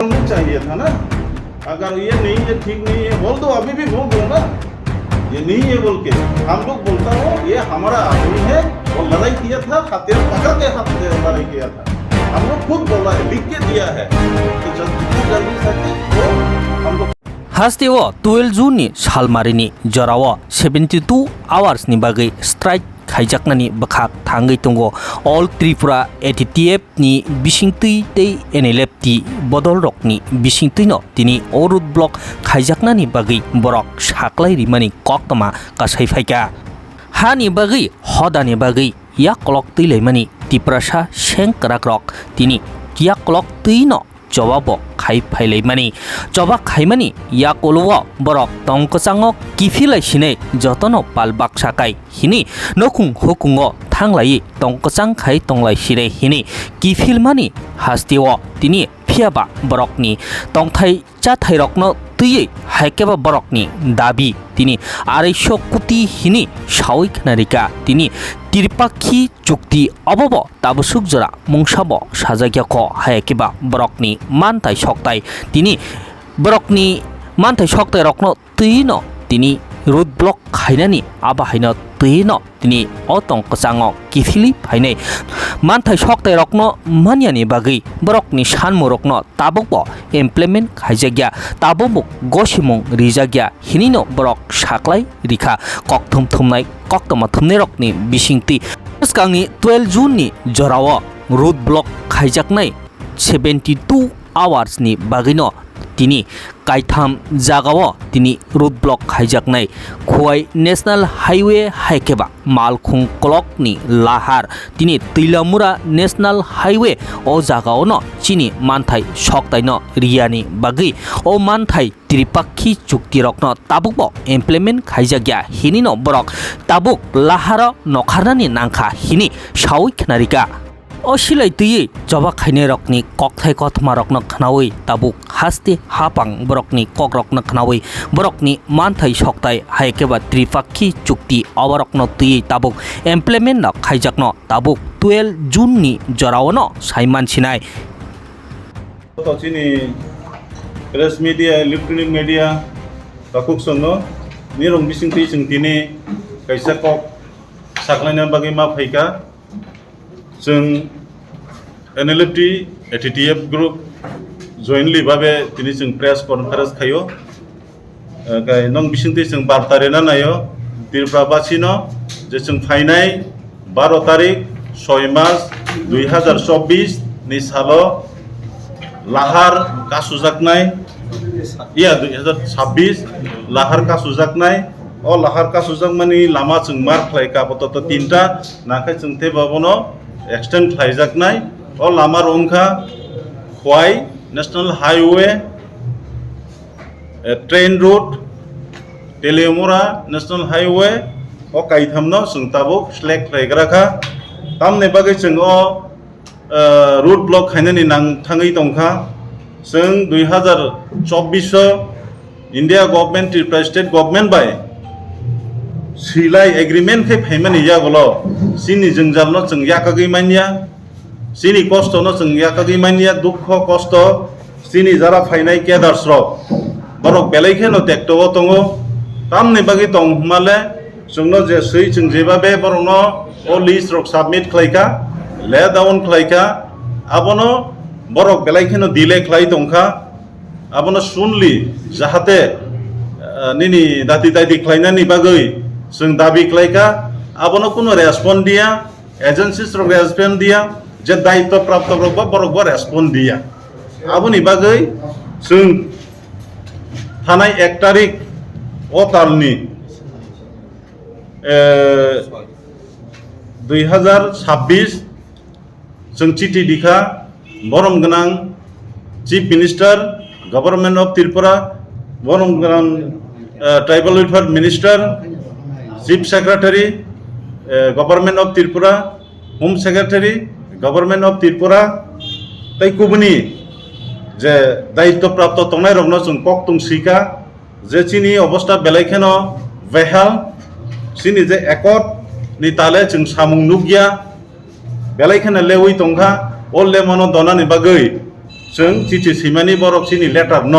चाहिए था ना। अगर ये नहीं है, ठीक नहीं है, बोल दो, अभी भी बोल दो ना, ये नहीं है बोल के। हम लोग बोलता हो ये हमारा आदमी है, वो लड़ाई किया था, हथियार पकड़ के हाथ से लड़ाई किया था। हम लोग खुद बोला है, लिख के दिया है, तो जल्दी सकते तो हम लोग हास्टेओ 12 जुननि सालमारिनि जराव 72 आवार्सनि बागै स्ट्राइक खाइजाकनानि बखाक थांगै दंगो अल त्रिपुरा एटीटीएफ नि बिसिंतै तै एनएलएफ ति बदल रकनि बिसिंतैनो दिनै अरुद ब्लक खाइजाकनानि बागै बरक साख्लाय रिमानि कक्तमा कासाय फाइका हानि बागै हदानि बागै या क्लक तैलायमानि तिप्रासा सें कराक रक दिनै या क्लक तैनो जवाब खाइ फाइलायमानि जवाब खाइमानि या कोलवा बरक तंकचांग किफिलायसिनै जतनो पाल बाक्साकाय हिनि नखुं हुकुंग थांलायै तंकचां खाइ तंलायसिरै हिनि किफिलमानि हास्तेओ तिनि फियाबा बरकनि तंथाय चाथायरकनो तैयै हायकेबा बरकनि दाबि तिनि 250 कोटी हिनि सावैखनारिका तिनि तिरपाखि चुक्ति अबब ताबुसुक जरा मुंसाब साजागियाख हायकेबा बरकनि मानथाय सकताय तिनि बरकनि मानथाय सकताय रकनो तैनो तिनि रोड ब्लक खाइनानि आबाहायनो तैनो तिनि अतंकचांग किफिलि फाइनै मानथाय सकताय रकनो मानियानि बागै बरकनि सानमुरकनो ताबुक इमप्लिमेन्ट खाइजागिया ताबुक गसिमुं रिजागिया हिनिनो बरक साख्लाय रिखा कक्थुम थुमनाय कक्तमा थुमनाय रकनि बिसिंति स्कांनि 12 जुननि जराव रोड ब्लक खाइजाकनाय 72 आवार्सनि बागैनो तिनि काइथाम जागाव तिनि रोड ब्लक खाइजाकनाय खुवाई नेशनल हाईवे हाइकेबा मालखुं क्लकनि लाहार तिनि तैलामुरा नेशनल हाईवे ओ जागावनो चिनि मानथाय सकतायनो रियानि बागै ओ मानथाय त्रिपाक्षी चुक्ति रकनो ताबुक इमप्लिमेन्ट खाइजागिया हिनिनो बरक ताबुक लाहार नखारनानि नांखा हिनि सावै खनारिका असिलाय तैयै जबा खाइने रकनि ककथाय कथमा रकनो खनावै ताबुक हास्ते हापां बरकनि कक रकनो खनावै बरकनि मानथाय सकताय हायकेबा त्रिपाक्षी चुक्ति अबरकनो तैयै ताबुक इमप्लिमेन्ट खाइजाकनो ताबुक 12 जुननि जरावनो साइमानसिनाय तो चिनी press media electronic media Takuk संगो निरंग बिसिंथि जोंथिनि कैसा कक साख्लायना बागै मा फैका जों एनएलएफ एटीटीएफ ग्रुप जयेंटलि भावे दिनै जों प्रेस कनफारेन्स खायो नों बिसिंथि जों बार्तारेना नायो त्रिपुराबासिनो जे जों फाइनाय 12 तारिख 6 मार्च 2024 नि सालो लाहार कासुजाकनाय 2026 लाहार कासुजाकनाय ओ लाहार कासुजाकमानि लामा जों मार्क खालायका बतत 3टा नाखाय जों ते बाबनो एक्सटेंड खालायजाकनाय ओ लामा रंखा खुवाई national highway train route Teliamura national highway ओ काइथामनो जों ताबुक सेलेक्ट खालायग्राखा तामने बागै जों ओ रूट ब्लक खायनानि नांथाङै दंखा जों 2024 India government Tripura state government by सिलाय एग्रीमेंट के फाइमानि यागलो सिनि जंजालनो जों याकागै मानिया सिनि कष्टनो जों याकागै मानिया दुख कष्ट सिनि जारा फाइनाय केदार्स रक बरक बेलायखेनो टेक्टो दङो तामनि बागै दं माले जोंनो जे सै जों जेबाबे बरनो ओ लिस्ट रक सबमिट खालायका ले डाउन खालायका आबनो बरक बेलायखेनो डिले खालाय दंखा आबनो सुनलि जाहाते निनि दाति दायदि खालायनानि बागै जों दाबि खालायका आबनो कुनो रेस्पन्ड दिया एजेंसीज रक रेस्पन्ड दिया जे दायित्व प्राप्त रकबा बरकबा रेस्पन्ड दिया आबनि बागै जों थानाय 1 तारिख ओ तालनि 2026 जों चिठी दिखा बरम गोनां chief minister government of Tripura बरम गोनां tribal welfare minister chief secretary government of Tripura home secretary government of Tripura तैकुबनी जे दायित्व प्राप्त तंनाय रकनो जों कक तुंसिका जे चिनी अवस्था बेलायखेनो वेहाल सिनि जे एकट नि ताले जों सामुं नुगिया बेलायखेनो लेवै तंखा अल लेमनो दनानि बागै जों चिठी सैमानि बरक सिनि लेटार न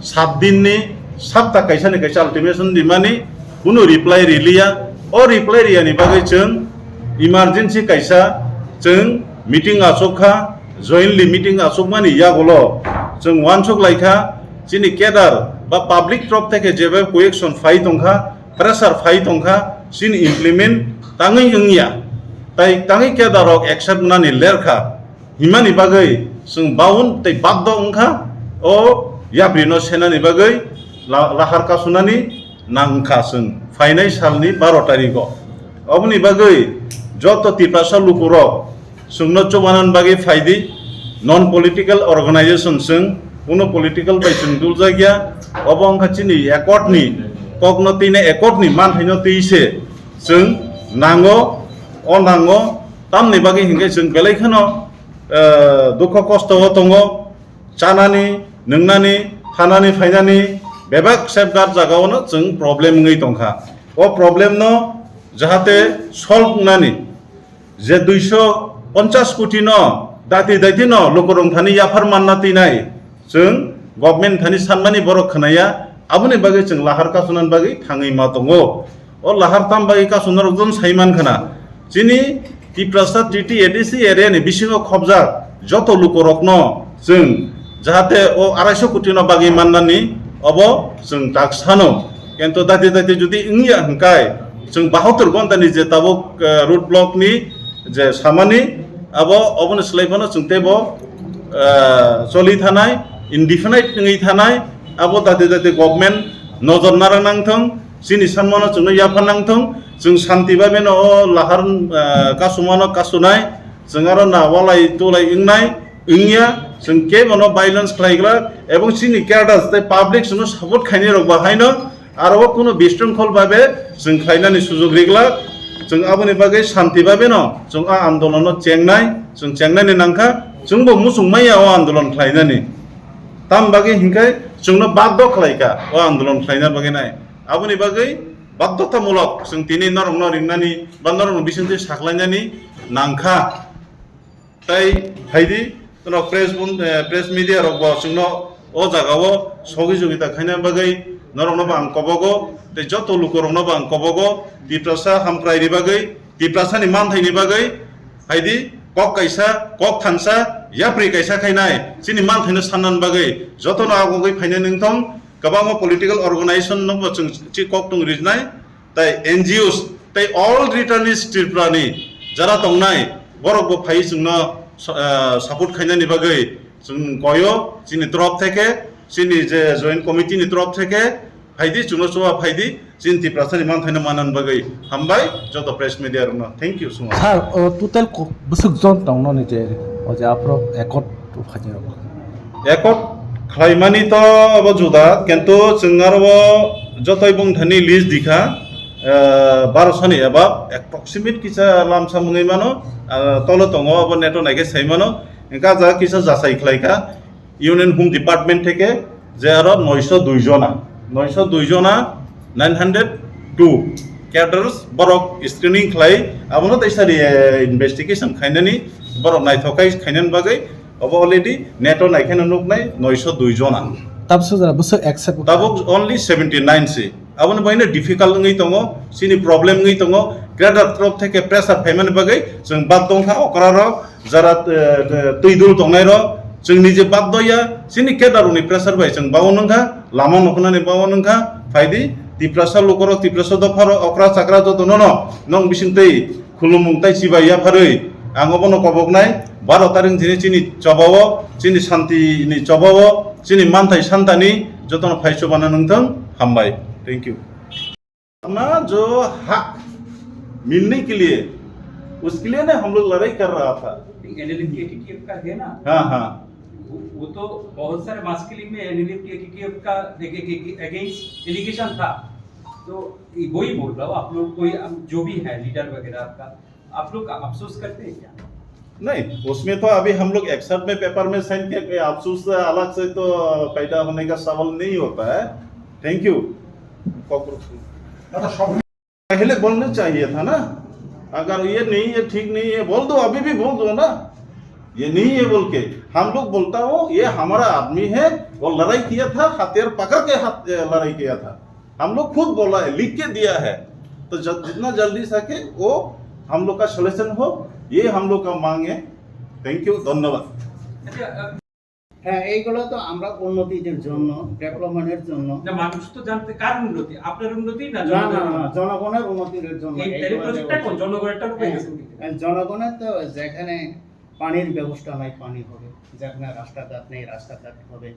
7 दिननि 7ता कायसानि कायसा अल्टिमेशन दिमानि कुनु रिप्लाय रिलिया ओ रिप्लाय रियानि बागै जों इमारजेन्सि कायसा जों मीटिंग आसोखा जयेंटलि मीटिंग आसोखमानि यागलो जों वानसुक लायखा चिनि केडार बा पब्लिक तरफ थेके जेबे कोएक्शन फाइ तंखा प्रेसार फाइ तंखा सिन इमप्लिमेंट ताङै ओंगिया ताइ ताङै केडारक एक्सेप्ट नानि लेरखा हिमानि बागै जों बाउन तै बाद्द ओंखा ओ याब्रिनो सेनानि बागै लाहार कासुनानि नांखा जों फाइनाय सालनि 12 तारिखो अबनि बागै जत तिप्रासा लुकुरक जोंनो चबानान बागै फाइदि नन पलिटिकल अर्गानाइजेशन जों कुनु पलिटिकल बायजों दुल जागिया अबं खाचिनि एकर्डनि कगनतिने एकर्डनि मानथाइनो तैसे जों नांगो अ नांगो तामनि बागै हिंगे जों बेलायखनो दुख कष्ट दङो जानानि नोंनानि थानानि फायनानि बेबाक सेफगार्ड जागावनो जों प्रब्लेम ngै दंखा अ प्रब्लेम न जाहाते सल्व नानि जे 250 कोटी न दाति दाति न लोकरं थानि याफार मानना तिनाय जों गभर्नमेंट थानि सानमानि बर खनाया आबुनि बागै जों लाहार कासुनान बागै थाङै मा दङो अ लाहार ताम बागै कासुनार जों साइमान खना जिनि तिप्रासा टीटी एडीसी एरियानि बिसिङाव खबजा जत लोकरक न जों जाहाते अ 250 कोटी न बागै माननानि अब जों दागसानो किन्तु दाति दाति जुदि इंगिया हंकाय जों 72 घन्टानि जे ताबो रूट ब्लकनि जे सामानि अब अबन स्लाइफानो जों तेबो चलि थानाय इनडिफिनाइट ngै थानाय अब दाति दाति गभर्नमेंट नजर नारां नांथों सिनि सानमानो जोंनो याफा नांथों जों शान्ति बाबेनो लाहार कासुमानो कासुनाय जों आरो नावालाय तोलाय इंनाय इंगिया जों के मनो वायलेंस खालायग्रा एवं सिनि केडार्स ते पाब्लिक जोंनो सपोर्ट खायनि रग बाहायनो आरो कुनु बिस्ट्रंखल बाबे जों खायनानि सुजुग रिगला जों आबुनि बागै शान्ति बाबेनो जों आन्दोलनो चेंनाय जों चेंनायनि नांखा जोंबो मुसुंमाया आन्दोलन खायनानि ताम बागै हिंखाय जोंनो बाध्य खालायका आन्दोलन खायना बागै नाय आबुनि बागै बाध्यतामूलक जों दिनै नरं नरिंनानि बा नरं बिसोरनि साख्लायनानि नांखा ताइ हायदि प्रेस मीडिया रग जोंनो ओ जागाव सहयोगिता खायना बागै नरंनो आं कबगो ते जत लुकरंनो आं कबगो तिप्रासा हामप्रायनि बागै तिप्रासानि मानथायनि बागै हायदि कक कायसा कक थानसा याप्रि कायसा खायनाय सिनि मानथायनो साननान बागै जतनो आगोगै फायनो नोंथं गोबां पलिटिकल अर्गानाइजेशन नो जों चि कक तं रिजनाय ताइ एनजिओस ताइ अल रिटार्निस्ट त्रिपुरानि जारा दंनाय बरकबो फाय जोंनो सापोर्ट खायनानि बागै जों गयो सिनि तरफ थेके सिनि जे जॉइंट कमिटिनि तरफ थेके फायदि जोंनो सवा फायदि सिनि तिप्रासानि मानथायनो मानन बागै हामबाय जत प्रेस मीडिया रनो thank you so much sir total बसुक जन दंनो निजे अजे आपरो एकट फाजि एकट खालायमानि तो अब जुदा किन्तु जों आरो जतय बुंथानि लिस्ट दिखा 1200 नि एबा एप्रक्सिमेट किसा लामसा मुङै मानो तल दङ अब नेटो नायके साइमानो इनका जा किसा जासाय खलायका इउनियन होम डिपार्टमेंट थेके जे आरो 902 जना 902 जना 902 कैडर्स बरक स्क्रीनिंग खलाय आबनो तैसारि इन्वेस्टिगेशन खायनानि बरक नायथकाय खायनान बागै अब अलरेडी नेटो नायखायनो नुकनाय 902 जना तब से जरा बस एक्सेप्ट तब ओनली 79 से आबन बायनो डिफिकाल्ट ngै दङो सिनि प्रब्लेम ngै दङो ग्रेडर तरफ थेके प्रेसार पेमेन्ट बागै जों बाद दंखा अकरार जरा तैदुल दंनाय र जों निजे बाद दया सिनि केडारनि प्रेसार बाय जों बाव नंखा लामा नखनानि बाव नंखा फायदि तिप्रासा लोकर तिप्रासा दफार अकरा चाकरा जतो न नं बिसिंतै खुलुमुंताय सिबाया फारै आङोबो कबकनाय 12 तारिख दिनै चिनि चबाव चिनि शान्तिनि चबाव चिनि मानथाय शान्तानि जतन फाइसो बाना नोंथां हामबाय थैंक यू अपना जो हक मिलने के लिए उसके लिए ना हम लोग लड़ाई कर रहा था एनएलएफ का है ना हाँ हाँ वो तो बहुत सारे मास किलिंग में एनएलएफ का अगेंस्ट एलिगेशन था तो वही बोल रहा हूँ आप लोग कोई जो भी है लीडर वगैरह आपका आप लोग अफसोस करते हैं क्या नहीं उसमें तो अभी हम लोग एक्सेप्ट में पेपर में साइन किया अफसोस अलग से तो पैदा होने का सवाल नहीं होता है थैंक यू पहले बोलना चाहिए था ना अगर ये नहीं है ठीक नहीं है बोल दो अभी भी बोल दो ना ये नहीं है बोल के हम लोग बोलता हो ये हमारा आदमी है, वो लड़ाई किया था, हथियार पकड़ के लड़ाई किया था। हम लोग खुद बोला है, लिख के दिया है। तो जितना जल्दी सके वो हम लोग का सोल्यूशन हो, ये हम लोग का मांग है। थैंक यू, धन्यवाद। अच्छा হ্যাঁ, এইগুলো তো আমরা উন্নতির জন্য, ডেভেলপমেন্টের জন্য। না মানুষ তো জানতে কার উন্নতি, আপনার উন্নতি না না না না, জনগণের উন্নতির জন্য। এই প্রজেক্টটা কোন জনগণেরটা পেয়েছেন কি? জনগণের তো যেখানে পানির ব্যবস্থা নাই পানি হবে, যেখানে রাস্তাঘাট নেই রাস্তাঘাট হবে,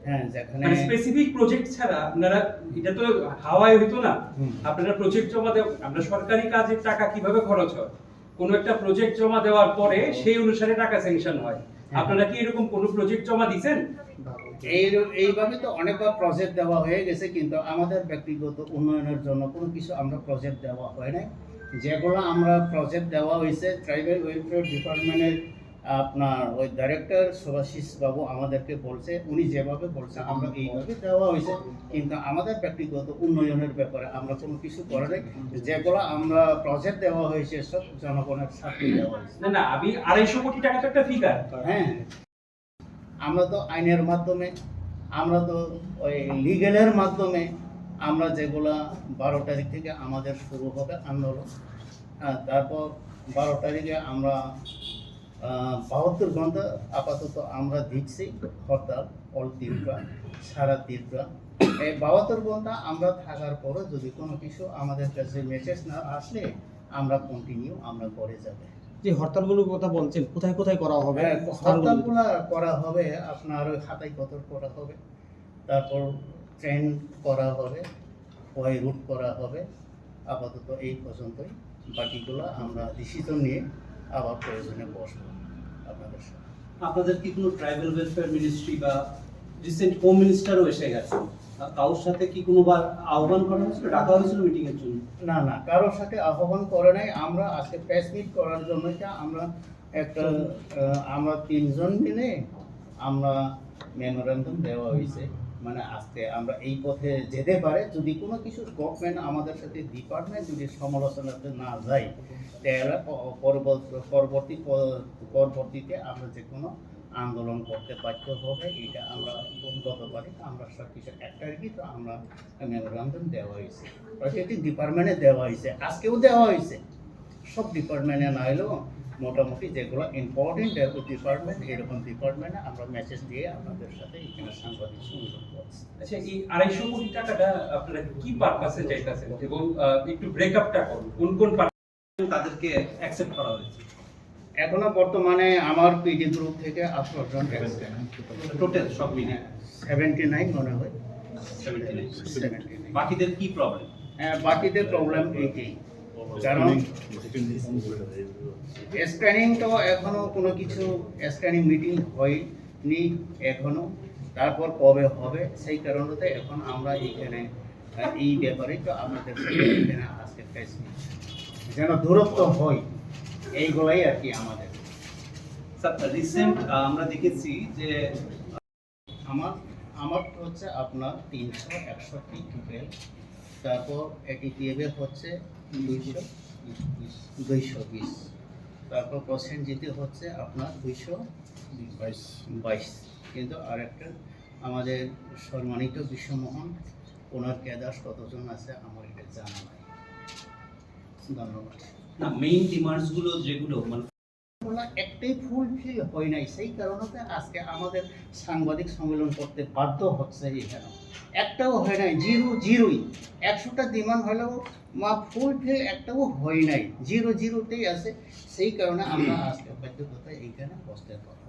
হ্যাঁ যেখানে মানে স্পেসিফিক প্রজেক্ট ছাড়া আপনারা এটা তো হাওয়ায় হইতো না। আপনারা প্রজেক্ট জমা দেন, আমরা সরকারি কাজের টাকা কিভাবে খরচ হয়, কোন একটা প্রজেক্ট জমা দেওয়ার পরে সেই অনুসারে টাকা স্যাংশন হয়। আপনারা কি এরকম কোন প্রজেক্ট জমা দিবেন? এইভাবে তো অনেকবার প্রজেক্ট দেওয়া হয়ে গেছে, কিন্তু আমাদের ব্যক্তিগত উন্নয়নের জন্য কোনো কিছু আমরা প্রজেক্ট দেওয়া হয় নাই। যেগুলো আমরা প্রজেক্ট দেওয়া হয়েছে ট্রাইবাল ওয়েলফেয়ার ডিপার্টমেন্টের আপনার ওই ডাইরেক্টর সুভাষিস বাবু আমাদেরকে বলছে, উনি যেভাবে বলছে আমরা এইভাবে দেওয়া হয়েছে, কিন্তু আমাদের ব্যক্তিগত উন্নয়নের ব্যাপারে আমরা কোনো কিছু করে নাই। যেগুলো আমরা প্রজেক্ট দেওয়া হয়েছে সব জনগণের সাথে দেওয়া হয়েছে। না না, আমি 250 কোটি টাকা তো একটা ফিগার। হ্যাঁ, আমরা তো আইনের মাধ্যমে, আমরা তো ওই লিগেলের মাধ্যমে আমরা যেগুলা 12 তারিখ থেকে আমাদের শুরু হবে আন্দোলন, তারপর 12 তারিখে আমরা 72 ঘন্টা আপাতত আমরা দিচ্ছি হরতাল, অল ত্রিপুরা, সারা ত্রিপুরা। এই 72 ঘন্টা আমরা থাকার পরও যদি কোনো কিছু আমাদের কাছে মেসেজ না আসলে আমরা কন্টিনিউ আমরা করে যাবে। যে হরতালগুলোর কথা বলছেন কোথায় কোথায় করা হবে? হরতালগুলো করা হবে আপনার ওই হাতাই কতর করা হবে, তারপর ট্রেন করা হবে, ওই রুট করা হবে। আপাতত এই পর্যন্তই, বাকিগুলো আমরা ডিসিশন নিয়ে আবার প্রয়োজনে বসবো আপনাদের সাথে। আপনাদের কি কোনো ট্রাইবাল ওয়েলফেয়ার মিনিস্ট্রি বা রিসেন্ট হোম মিনিস্টারও এসে গেছেন, কারোর সাথে কি কোনোবার আহ্বান করা হয়েছিল, ডাকা হয়েছিল মিটিং এর জন্য? না না, কারোর সাথে আহ্বান করে নাই। আমরা আজকে প্রেস মিট করার জন্য আমরা একটা আমরা 3 জন মিলে আমরা মেমোরেন্ডাম দেওয়া হয়েছে, মানে আজকে আমরা এই পথে যেতে পারে। যদি কোনো কিছু গভর্নমেন্ট আমাদের সাথে ডিপার্টমেন্ট যদি সমালোচনাতে না যায়, তাহলে পরবর্তীতে আমরা যে কোনো আন্দোলন করতে বাধ্য হবে। এটা আমরা গতবারে আমরা সব কিছু 1 তারিখে তো আমরা মেমোরেন্ডাম দেওয়া হয়েছে, প্রত্যেকটি ডিপার্টমেন্টে দেওয়া হয়েছে, আজকেও দেওয়া হয়েছে। সব ডিপার্টমেন্টে না হলেও মোটামুটি যেগুলো ইম্পর্টেন্ট ডিপার্টমেন্ট, এরকম ডিপার্টমেন্টে আমরা মেসেজ দিয়ে আপনাদের সাথে এখানে সাংবাদিক সংযোগ করছি। আচ্ছা, এই 250 কোটি টাকাটা আপনারা কি পারপাসে চাইতেছেন এবং একটু ব্রেকআপটা করুন, কোন কোন তাদেরকে অ্যাকসেপ্ট করা হয়েছে? এখনো বর্তমানে আমার পিডি গ্রুপ থেকে 18 জন, টোটাল সব মিলিয়ে 79 মনে হয়। 79। বাকিদের কি প্রবলেম? বাকিদের প্রবলেম এইটাই, কারণ স্ক্যানিং তো এখনো কোনো কিছু স্ক্যানিং মিটিং হয়নি এখনো, তারপর কবে হবে সেই কারণে এখন আমরা এইখানে এই ব্যাপারে তো আমাদের এখানে আজকে যেন দূরত্ব হয়, এইগুলাই আর কি আমাদের। স্যার রিসেন্ট আমরা দেখেছি যে আমার হচ্ছে আপনার 361 টোটাল, তারপর এটিটিএফে হচ্ছে 220, তারপর পার্সেন্ট যেতে হচ্ছে আপনার 222। কিন্তু আরেকটা আমাদের সম্মানিত বিশ্বমোহন, ওনার ক্যাডার কতজন আছে আমার এটা জানা নাই। ধন্যবাদ। না, মেইন ডিমান্ডসগুলো যেগুলো মানে একটাই ফুলফিল হয় নাই, সেই কারণে আজকে আমাদের সাংবাদিক সম্মেলন করতে বাধ্য হচ্ছে। এখানে একটাও হয় নাই, জিরোই। 100টা ডিমান্ড হলেও ফুলফিল একটাও হয় নাই, জিরোতেই আছে। সেই কারণে আমরা আজকে বাধ্যকতায় এইখানে বসতে কথা।